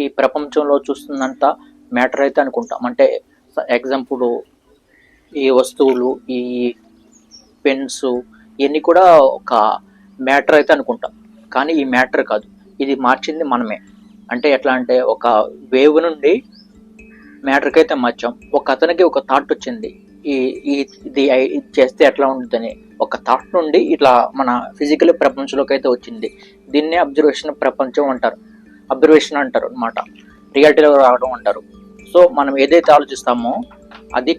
ఈ ప్రపంచంలో చూస్తున్నంత మ్యాటర్ అయితే అనుకుంటాం. అంటే ఎగ్జాంపుల్ ఈ వస్తువులు, ఈ పెన్స్, ఇవన్నీ కూడా ఒక మ్యాటర్ అయితే అనుకుంటాం. కానీ ఈ మ్యాటర్ కాదు, ఇది మార్చింది మనమే. అంటే ఎట్లా అంటే ఒక వేవ్ నుండి మ్యాటర్కి అయితే మార్చాం. ఒక అతనికి ఒక థాట్ వచ్చింది, ఇది చేస్తే ఎట్లా ఉంటుందని. ఒక థాట్ నుండి ఇట్లా మన ఫిజికల్ ప్రపంచంలోకి అయితే వచ్చింది. దీన్నే అబ్జర్వేషన్ ప్రపంచం అంటారు, అబ్జర్వేషన్ అంటారు అనమాట, రియాలిటీలో రావడం అంటారు. సో మనం ఏదైతే ఆలోచిస్తామో అది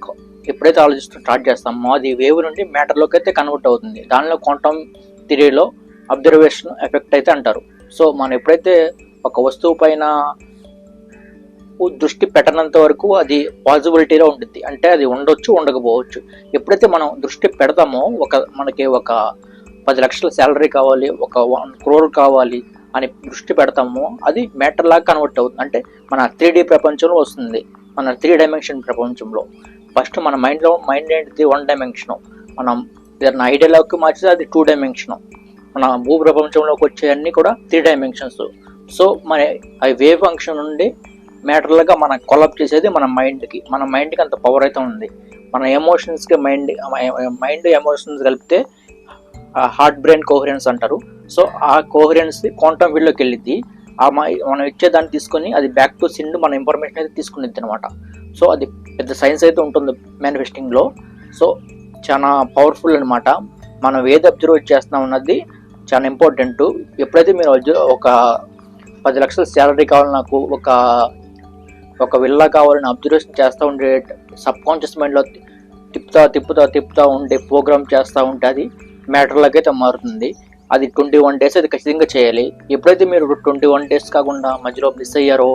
ఎప్పుడైతే ఆలోచిస్తూ స్టార్ట్ చేస్తామో అది వేవ్ నుండి మ్యాటర్లోకి అయితే కన్వర్ట్ అవుతుంది. దానిలో క్వాంటమ్ థియరీలో అబ్జర్వేషన్ ఎఫెక్ట్ అయితే అంటారు. సో మనం ఎప్పుడైతే ఒక వస్తువు పైన దృష్టి పెట్టనంత వరకు అది పాసిబిలిటీలో ఉంటుంది. అంటే అది ఉండొచ్చు, ఉండకపోవచ్చు. ఎప్పుడైతే మనం దృష్టి పెడతామో మనకి ఒక 10 లక్షల శాలరీ కావాలి, ఒక 1 crore కావాలి అని దృష్టి పెడతామో అది మ్యాటర్ లాగా కన్వర్ట్ అవుతుంది. అంటే మన 3D ప్రపంచంలో వస్తుంది, మన 3 డైమెన్షన్ ప్రపంచంలో. ఫస్ట్ మన మైండ్ ఏంటిది 1 డైమెన్షన్. మనం ఏదైనా ఐడియాలోకి మార్చితే అది 2 డైమెన్షన్. మన భూ ప్రపంచంలోకి వచ్చే అన్ని కూడా 3 డైమెన్షన్స్. సో మన ఆ వేవ్ ఫంక్షన్ నుండి మ్యాటర్లుగా మనం కొలాబ్ చేసేది మన మైండ్కి అంత పవర్ అయితే ఉంది. మన ఎమోషన్స్కి మైండ్ ఎమోషన్స్ కలిపితే హార్ట్ బ్రెయిన్ కోహరెన్స్ అంటారు. సో ఆ కోహరెన్స్ క్వాంటమ్ ఫీల్డ్లోకి వెళ్ళిద్ది. మనం ఇచ్చేదాన్ని తీసుకొని అది బ్యాక్ టు సిండ్ మన ఇన్ఫర్మేషన్ అయితే తీసుకునిద్ది అనమాట. సో అది పెద్ద సైన్స్ అయితే ఉంటుంది మేనిఫెస్టింగ్లో. సో చాలా పవర్ఫుల్ అనమాట. మనం ఏది అబ్జర్వ్ చేస్తున్నాం అన్నది చాలా ఇంపార్టెంట్. ఎప్పుడైతే మీరు ఒక 10 లక్షల శాలరీ కావాలి, నాకు ఒక విల్లా కావాలని అబ్జర్వేషన్ చేస్తూ ఉండే సబ్ కాన్షియస్ మైండ్లో తిప్పుతా ఉండే ప్రోగ్రామ్ చేస్తూ ఉంటే అది మ్యాటర్లోకి అయితే మారుతుంది. అది 21 days అది ఖచ్చితంగా చేయాలి. ఎప్పుడైతే మీరు 21 days కాకుండా మధ్యలో మిస్ అయ్యారో,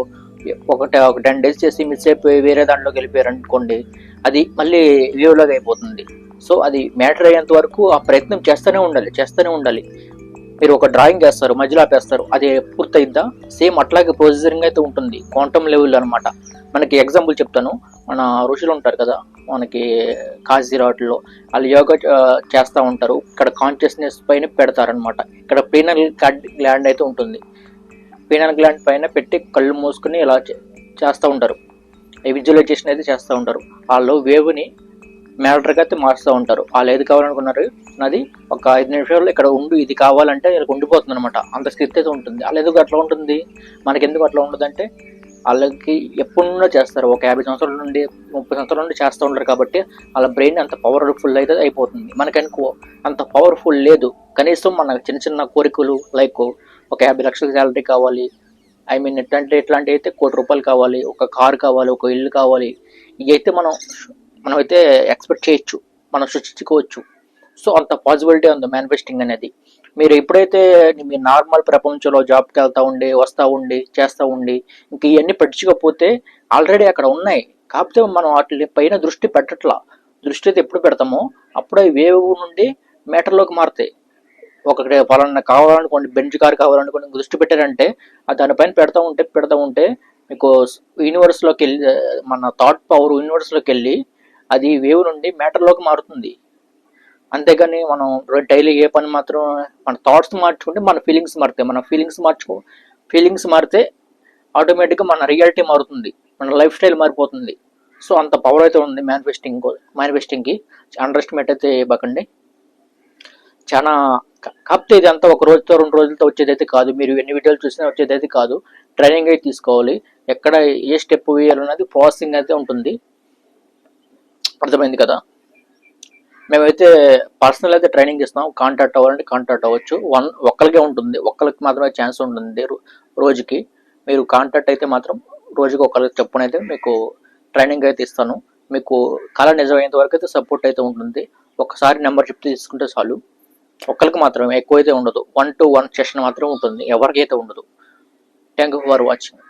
ఒక 10 days చేసి మిస్ అయిపోయి వేరే దాంట్లోకి వెళ్ళిపోయారు అనుకోండి, అది మళ్ళీ వేవ్లాగా అయిపోతుంది. సో అది మ్యాటర్ అయ్యేంత వరకు ఆ ప్రయత్నం చేస్తూనే ఉండాలి. మీరు ఒక డ్రాయింగ్ వేస్తారు, మధ్యలో ఆపేస్తారు, అది పూర్తయిద్దా? సేమ్ అట్లాగే ప్రొసీజరింగ్ అయితే ఉంటుంది క్వాంటమ్ లెవెల్ అనమాట. మనకి ఎగ్జాంపుల్ చెప్తాను. మన ఋషులు ఉంటారు కదా, మనకి కాశీరాట్లో వాళ్ళు యోగా చేస్తూ ఉంటారు. ఇక్కడ కాన్షియస్నెస్ పైన పెడతారనమాట. ఇక్కడ పీనల్ గ్లాండ్ అయితే ఉంటుంది. పీనల్ గ్లాండ్ పైన పెట్టి కళ్ళు మూసుకుని ఇలా చేస్తూ ఉంటారు, విజువలైజేషన్ అయితే చేస్తూ ఉంటారు. వాళ్ళు వేవ్ని మ్యాటర్గా అయితే మారుస్తూ ఉంటారు. వాళ్ళు ఏది కావాలనుకున్నారు అది ఒక 5 నిమిషాల్లో ఇక్కడ ఉండు, ఇది కావాలంటే ఇలా ఉండిపోతుంది అనమాట. అంత స్థితి అయితే ఉంటుంది. వాళ్ళు ఎందుకు అట్లా ఉంటుంది, మనకెందుకు అట్లా ఉండదంటే వాళ్ళకి ఎప్పుడున్నా చేస్తారు. ఒక 50 సంవత్సరాల నుండి 30 సంవత్సరాల నుండి చేస్తూ ఉంటారు కాబట్టి వాళ్ళ బ్రెయిన్ అంత పవర్ఫుల్ అయితే అయిపోతుంది. మనకనుకో అంత పవర్ఫుల్ లేదు. కనీసం మన చిన్న కోరికలు లైక్ ఒక 50 లక్షల శాలరీ కావాలి, ఎట్లాంటి అయితే 1 కోటి రూపాయలు కావాలి, ఒక కారు కావాలి, ఒక ఇల్లు కావాలి, ఇవి అయితే మనమైతే ఎక్స్పెక్ట్ చేయొచ్చు, మనం సృష్టించుకోవచ్చు. సో అంత పాసిబిలిటీ ఉంది మేనిఫెస్టింగ్ అనేది. మీరు ఎప్పుడైతే మీ నార్మల్ ప్రపంచంలో జాబ్కి వస్తూ ఉండి చేస్తూ ఉండి ఇంక ఇవన్నీ పట్టించుకోకపోతే ఆల్రెడీ అక్కడ ఉన్నాయి. కాకపోతే మనం వాటి పైన దృష్టి పెట్టట్లా. దృష్టి అయితే ఎప్పుడు పెడతామో అప్పుడే వేవ్ నుండి మ్యాటర్లోకి మారుతాయి. ఒకటి పలానా కావాలనుకోండి, బెంచ్ కార్ కావాలనుకోండి, దృష్టి పెట్టారంటే దానిపైన పెడతా ఉంటే మీకు యూనివర్స్లోకి వెళ్ళి, మన థాట్ పవర్ యూనివర్స్లోకి వెళ్ళి అది వేవ్ నుండి మ్యాటర్లోకి మారుతుంది. అంతేగాని మనం డైలీ ఏ పని మాత్రం మన థాట్స్ మార్చుకుంటే మన ఫీలింగ్స్ మారుతాయి. మన ఫీలింగ్స్ మారితే ఆటోమేటిక్గా మన రియాలిటీ మారుతుంది, మన లైఫ్ స్టైల్ మారిపోతుంది. సో అంత పవర్ అయితే ఉంది మేనిఫెస్టింగ్కి. అండర్ ఎస్టిమేట్ అయితే ఇవ్వకండి. చాలా కాకపోతే ఇది అంతా 1 రోజుతో 2 రోజులతో వచ్చేదైతే కాదు. మీరు ఎన్ని వీడియోలు చూసినా వచ్చేదైతే కాదు. ట్రైనింగ్ అయితే తీసుకోవాలి. ఎక్కడ ఏ స్టెప్ వేయాలన్నది ప్రాసెసింగ్ అయితే ఉంటుంది. అర్థమైంది కదా. మేమైతే పర్సనల్ అయితే ట్రైనింగ్ ఇస్తాం. కాంటాక్ట్ అవ్వాలంటే కాంటాక్ట్ అవ్వచ్చు. ఒక్కరికే ఉంటుంది, ఒక్కరికి మాత్రమే ఛాన్స్ ఉంటుంది రోజుకి. మీరు కాంటాక్ట్ అయితే మాత్రం రోజుకి ఒకరికి చెప్పునైతే మీకు ట్రైనింగ్ అయితే ఇస్తాను. మీకు కళ నిజమయ్యేంత వరకు అయితే సపోర్ట్ అయితే ఉంటుంది. ఒకసారి నెంబర్ చెప్తే తీసుకుంటే చాలు. ఒక్కరికి మాత్రమే, ఎక్కువ అయితే ఉండదు. 1-to-1 సెషన్ మాత్రం ఉంటుంది, ఎవరికైతే ఉండదు. Thank you for watching.